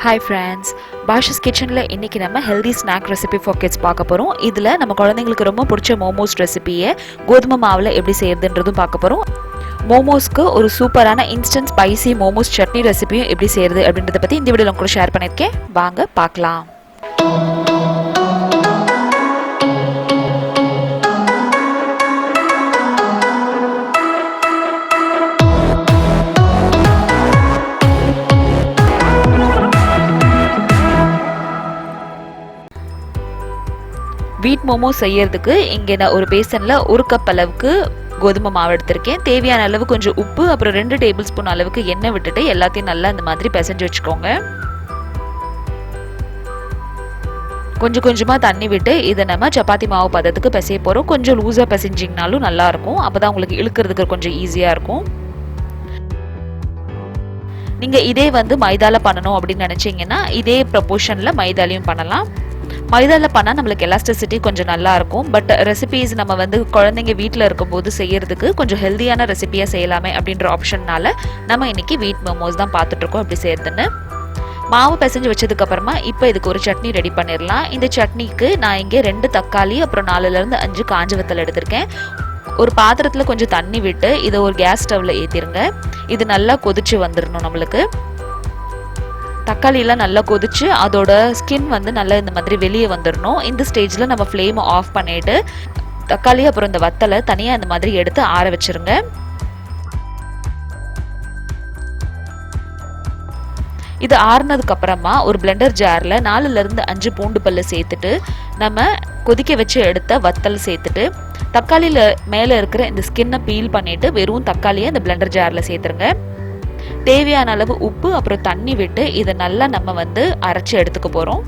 Hi friends, Bashas kitchen la இன்னைக்கு நம்ம healthy snack recipe for kids பார்க்க போறோம். இதுல நம்ம குழந்தைகளுக்கு ரொம்ப பிடிச்ச மோமோஸ் ரெசிபியை கோதுமை மாவுல எப்படி செய்யறதுன்றதும் பார்க்க போறோம். மோமோஸ்க்கு ஒரு சூப்பரான இன்ஸ்டன்ட் ஸ்பைசி மோமோஸ் சட்னி ரெசிபியும் எப்படி செய்யறது அப்படின்றத பத்தி இந்த வீடியோல உங்களுக்கு ஷேர் பண்ணிருக்கேன். வாங்க பார்க்கலாம். வீட் மோமோஸ் செய்யறதுக்கு இங்கே நான் ஒரு பேசன்ல 1 கப் அளவுக்கு கோதுமை மாவு எடுத்திருக்கேன். தேவையான அளவு கொஞ்சம் உப்பு, அப்புறம் 2 டேபிள் ஸ்பூன் அளவுக்கு எண்ணெய் விட்டுட்டு எல்லாத்தையும் நல்லா இந்த மாதிரி பிசைஞ்சு வச்சுக்கோங்க. கொஞ்சம் கொஞ்சமா தண்ணி விட்டு இதை நம்ம சப்பாத்தி மாவு பதத்துக்கு பிசைய போறோம். கொஞ்சம் லூஸா பிசைஞ்சிங்கனாலும் நல்லா இருக்கும். அப்பதான் உங்களுக்கு இழுக்கிறதுக்கு கொஞ்சம் ஈஸியா இருக்கும். நீங்க இதே மைதால பண்ணணும் அப்படின்னு நினைச்சீங்கன்னா இதே ப்ரொபோர்ஷன்ல மைதாலையும் பண்ணலாம். மைதால பண்ணா நம்மளுக்கு எலாஸ்டிசிட்டி கொஞ்சம் நல்லா இருக்கும். பட் ரெசிபிஸ் நம்ம குழந்தைங்க வீட்டில் இருக்கும்போது செய்யறதுக்கு கொஞ்சம் ஹெல்தியான ரெசிபியா செய்யலாமே அப்படின்ற ஆப்ஷன்னால நம்ம இன்னைக்கு வீட் மோமோஸ் தான் பார்த்துட்டு இருக்கோம் எப்படி செய்யறதுன்னு. மாவு பிசைஞ்சு வச்சதுக்கு அப்புறமா இப்போ இதுக்கு ஒரு சட்னி ரெடி பண்ணிடலாம். இந்த சட்னிக்கு நான் இங்கே 2 தக்காளி அப்புறம் 4லேருந்து 5 காஞ்ச வத்தல் எடுத்திருக்கேன். ஒரு பாத்திரத்தில் கொஞ்சம் தண்ணி விட்டு இதை ஒரு கேஸ் ஸ்டவ்ல ஏற்றிருங்க. இது நல்லா கொதிச்சு வந்துடணும். நம்மளுக்கு தக்காளியெல்லாம் நல்லா கொதிச்சு அதோட ஸ்கின் நல்லா இந்த மாதிரி வெளியே வந்துடணும். இந்த ஸ்டேஜில் நம்ம ஃப்ளேமை ஆஃப் பண்ணிட்டு தக்காளி அப்புறம் இந்த வத்தலை தனியாக இந்த மாதிரி எடுத்து ஆற வச்சிருங்க. இது ஆறுனதுக்கு அப்புறமா ஒரு பிளெண்டர் ஜாரில் 4லேருந்து 5 பூண்டு பல்லு சேர்த்துட்டு நம்ம கொதிக்க வச்சு எடுத்த வத்தல் சேர்த்துட்டு தக்காளியில் மேலே இருக்கிற இந்த ஸ்கின்னை பீல் பண்ணிட்டு வெறும் தக்காளியை இந்த பிளெண்டர் ஜாரில் சேர்த்துருங்க. தேவையான அளவு உப்பு அப்புறம் தண்ணி விட்டு இதை நல்லா நம்ம அரைச்சி எடுத்துக்க போறோம்.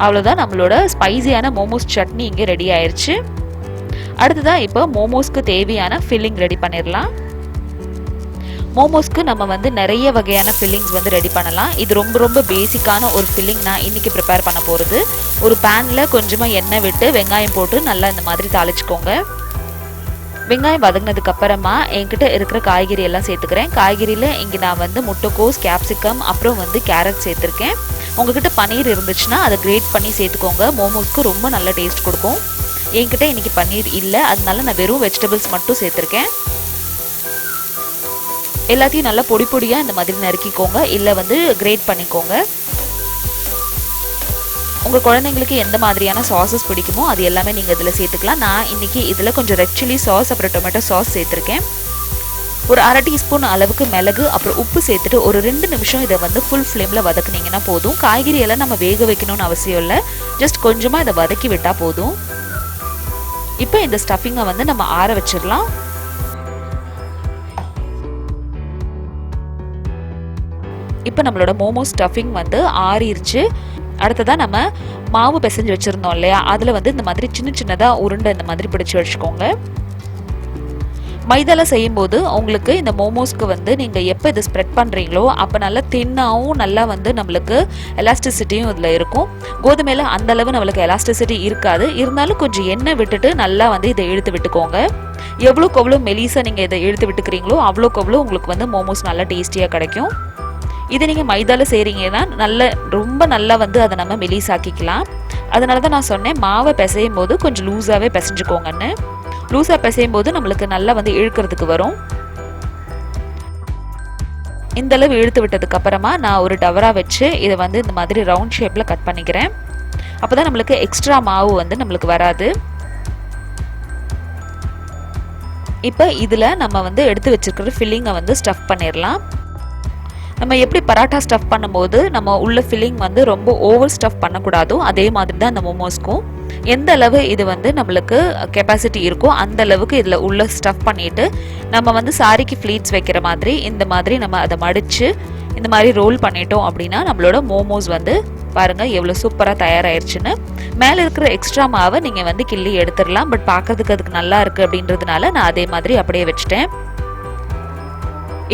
அவ்வளவுதான், நம்மளோட ஸ்பைசியான மோமோஸ் சட்னி இங்கே ரெடி ஆயிருச்சு. அடுத்ததான் இப்போ மோமோஸ்க்கு தேவையான ஃபில்லிங் ரெடி பண்ணிடலாம். மோமோஸ்க்கு நம்ம நிறைய வகையான ஃபில்லிங்ஸ் ரெடி பண்ணலாம். இது ரொம்ப ரொம்ப பேசிக்கான ஒரு ஃபில்லிங் நான் இன்னைக்கு ப்ரிப்பேர் பண்ண போறது. ஒரு பேன்ல கொஞ்சமா எண்ணெய் விட்டு வெங்காயம் போட்டு நல்லா இந்த மாதிரி தாளிச்சுக்கோங்க. வெங்காயம் வதங்கினதுக்கு அப்புறமா என்கிட்ட இருக்கிற காய்கறி எல்லாம் சேர்த்துக்கிறேன். காய்கறியில் இங்கே நான் முட்டைக்கோஸ், கேப்சிகம் அப்புறம் கேரட் சேர்த்துருக்கேன். உங்ககிட்ட பன்னீர் இருந்துச்சுன்னா அதை கிரேட் பண்ணி சேர்த்துக்கோங்க. மோமோஸ்க்கு ரொம்ப நல்ல டேஸ்ட் கொடுக்கும். என்கிட்ட இன்னைக்கு பன்னீர் இல்லை, அதனால நான் வெறும் வெஜிடபிள்ஸ் மட்டும் சேர்த்துருக்கேன். எல்லாத்தையும் நல்லா பொடி பொடியாக இந்த மாதிரி நறுக்கிக்கோங்க, இல்லை கிரேட் பண்ணிக்கோங்க. உங்கள் குழந்தைங்களுக்கு எந்த மாதிரியான சாஸஸ் பிடிக்குமோ அது எல்லாமே நீங்கள் இதில் சேர்த்துக்கலாம். நான் இன்றைக்கி இதில் கொஞ்சம் ரெட் சில்லி சாஸ் அப்புறம் டொமேட்டோ சாஸ் சேர்த்துருக்கேன். ஒரு 1/2 டீஸ்பூன் அளவுக்கு மிளகு அப்புறம் உப்பு சேர்த்துட்டு ஒரு 2 நிமிஷம் இதை ஃபுல் ஃப்ளேமில் வதக்குனீங்கன்னா போதும். காய்கறி எல்லாம் நம்ம வேக வைக்கணும்னு அவசியம் இல்லை, ஜஸ்ட் கொஞ்சமாக இதை வதக்கி விட்டால் போதும். இப்போ இந்த ஸ்டஃபிங்கை நம்ம ஆற வச்சிடலாம். இப்போ நம்மளோட மோமோ ஸ்டஃபிங் ஆறிடுச்சு. அடுத்ததான் நம்ம மாவு பிசைஞ்சு வச்சிருந்தோம் இல்லையா, அதில் இந்த மாதிரி சின்ன சின்னதாக உருண்டை இந்த மாதிரி பிடிச்சி வச்சுக்கோங்க. மைதால செய்யும்போது உங்களுக்கு இந்த மோமோஸ்க்கு நீங்கள் எப்போ இதை ஸ்ப்ரெட் பண்ணுறீங்களோ அப்போ நல்லா தின்னாகவும் நல்லா நம்மளுக்கு எலாஸ்டிசிட்டியும் இதில் இருக்கும். கோதுமையில் அந்த அளவு நம்மளுக்கு எலாஸ்டிசிட்டி இருக்காது, இருந்தாலும் கொஞ்சம் எண்ணெய் விட்டுட்டு நல்லா இதை இழுத்து விட்டுக்கோங்க. எவ்வளோக்கு எவ்வளோ மெலிசாக நீங்கள் இதை இழுத்து விட்டுக்கிறீங்களோ அவ்வளோக்கு எவ்வளோ உங்களுக்கு மோமோஸ் நல்லா டேஸ்டியாக கிடைக்கும். இதை நீங்கள் மைதால செய்கிறீங்கன்னா ரொம்ப நல்லா அதை நம்ம மெலிசாக்கிக்கலாம். அதனால தான் நான் சொன்னேன் மாவை பிசையும் போது கொஞ்சம் லூஸாகவே பிசைஞ்சுக்கோங்கன்னு. லூஸாக பிசையும் போது நம்மளுக்கு நல்லா இழுக்கிறதுக்கு வரும். இந்த அளவு இழுத்து விட்டதுக்கு அப்புறமா நான் ஒரு டவரா வச்சு இதை இந்த மாதிரி ரவுண்ட் ஷேப்பில் கட் பண்ணிக்கிறேன். அப்போ தான் நம்மளுக்கு எக்ஸ்ட்ரா மாவு நம்மளுக்கு வராது. இப்போ இதில் நம்ம எடுத்து வச்சிருக்கிற ஃபில்லிங்கை ஸ்டஃப் பண்ணிடலாம். நம்ம எப்படி பராட்டா ஸ்டஃப் பண்ணும்போது நம்ம உள்ள ஃபில்லிங் ரொம்ப ஓவர் ஸ்டஃப் பண்ணக்கூடாதோ அதே மாதிரி தான் இந்த மோமோஸ்க்கும் எந்த அளவு இது நம்மளுக்கு கெப்பாசிட்டி இருக்கோ அந்த அளவுக்கு இதில் உள்ள ஸ்டஃப் பண்ணிட்டு நம்ம சாரிக்கு ஃப்ளீட்ஸ் வைக்கிற மாதிரி இந்த மாதிரி நம்ம அதை மடித்து இந்த மாதிரி ரோல் பண்ணிட்டோம் அப்படின்னா நம்மளோட மோமோஸ் பாருங்க எவ்வளோ சூப்பராக தயாராகிடுச்சுன்னு. மேலே இருக்கிற எக்ஸ்ட்ரா மாவை நீங்கள் கிள்ளி எடுத்துடலாம். பட் பார்க்கறதுக்கு அதுக்கு நல்லா இருக்குது அப்படின்றதுனால நான் அதே மாதிரி அப்படியே வச்சுட்டேன்.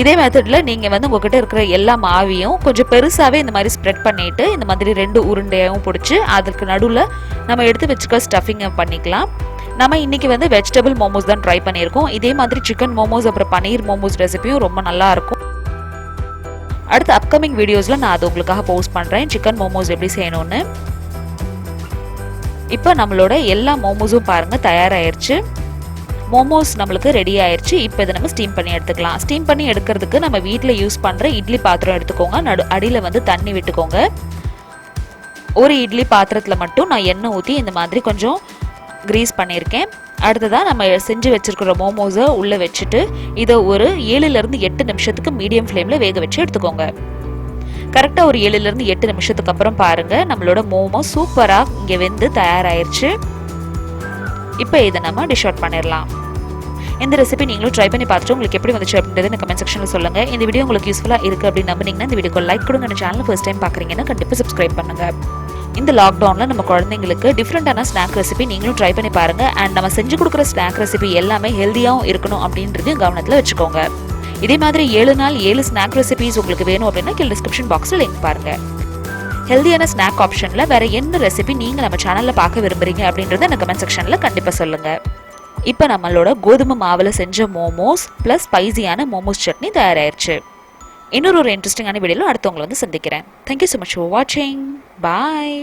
இதே மெத்தடில் நீங்கள் உங்ககிட்ட இருக்கிற எல்லா மாவையும் கொஞ்சம் பெருசாகவே இந்த மாதிரி ஸ்ப்ரெட் பண்ணிவிட்டு இந்த மாதிரி 2 உருண்டையாகவும் பிடிச்சி அதுக்கு நடுவில் நம்ம எடுத்து வச்சுக்க ஸ்டஃபிங்கை பண்ணிக்கலாம். நம்ம இன்றைக்கி வெஜிடபிள் மோமோஸ் தான் ட்ரை பண்ணியிருக்கோம். இதே மாதிரி சிக்கன் மோமோஸ் அப்புறம் பன்னீர் மோமோஸ் ரெசிபியும் ரொம்ப நல்லா இருக்கும். அடுத்த அப்கமிங் வீடியோஸில் நான் அது உங்களுக்காக போஸ்ட் பண்ணுறேன், சிக்கன் மோமோஸ் எப்படி செய்யணும்னு. இப்போ நம்மளோட எல்லா மோமோஸும் பாருங்கள் தயாராகிருச்சு. மோமோஸ் நம்மளுக்கு ரெடி ஆயிடுச்சு. இப்போ இதை நம்ம ஸ்டீம் பண்ணி எடுத்துக்கலாம். ஸ்டீம் பண்ணி எடுக்கிறதுக்கு நம்ம வீட்டில் யூஸ் பண்ணுற இட்லி பாத்திரம் எடுத்துக்கோங்க. அடியில் வந்து தண்ணி விட்டுக்கோங்க. ஒரு இட்லி பாத்திரத்தில் மட்டும் நான் எண்ணெய் ஊற்றி இந்த மாதிரி கொஞ்சம் கிரீஸ் பண்ணியிருக்கேன். அடுத்ததாக நம்ம செஞ்சு வச்சுருக்கிற மோமோஸை உள்ளே வச்சுட்டு இதை ஒரு 7லேருந்து 8 நிமிஷத்துக்கு மீடியம் ஃப்ளேமில் வேக வச்சு எடுத்துக்கோங்க. கரெக்டாக ஒரு 7லேருந்து 8 நிமிஷத்துக்கு அப்புறம் பாருங்கள், நம்மளோட மோமோஸ் சூப்பராக இங்கே வெந்து தயாராகிருச்சு. இப்போ இதை நம்ம டிஷ் அவுட் பண்ணிடலாம். இந்த ரெசிபி நீங்களும் ட்ரை பண்ணி பார்த்துட்டு உங்களுக்கு எப்படி வந்துச்சு அப்படின்றது இந்த கமெண்ட் செக்ஷனில் சொல்லுங்கள். இந்த வீடியோ உங்களுக்கு யூஸ்ஃபுல்லாக இருக்குது அப்படின்னு நம்பினீங்கன்னா இந்த வீடியோக்கு லைக் கொடுங்க. இந்த சேனல் ஃபர்ஸ்ட் டைம் பார்க்குறீங்கன்னா கண்டிப்பாக சப்ஸ்கிரைப் பண்ணுங்கள். இந்த லாக்டவுனில் நம்ம குழந்தைங்களுக்கு டிஃப்ரெண்டான ஸ்நாக் ரெசிபி நீங்களும் ட்ரை பண்ணி பாருங்கள். அண்ட் நம்ம செஞ்சு கொடுக்குற ஸ்நாக் ரெசிபி எல்லாமே ஹெல்த்தியாகவும் இருக்கணும் அப்படின்றதையும் கவனத்தில் வச்சுக்கோங்க. இதே மாதிரி 7 நாள் 7 ஸ்நாக் ரெசிபிஸ் உங்களுக்கு வேணும் அப்படின்னா கீழே டிஸ்கிரிப்ஷன் பாக்ஸில் லிங்க் பாருங்கள். ஹெல்த்தியான ஸ்நாக் ஆப்ஷனில் வேறு என்ன ரெசிபி நீங்கள் நம்ம சேனலில் பார்க்க விரும்புகிறீங்க அப்படின்றத இந்த கமெண்ட் செக்ஷனில் கண்டிப்பாக சொல்லுங்கள். இப்போ நம்மளோட கோதுமை மாவில் செஞ்ச மோமோஸ் ப்ளஸ் ஸ்பைசியான மோமோஸ் சட்னி தயாராகிருச்சு. இன்னொரு இன்ட்ரெஸ்டிங்கான வீடியோவில் அடுத்தவங்களை வந்து சந்திக்கிறேன். தேங்க்யூ ஸோ மச் ஃபார் வாட்சிங். பாய்.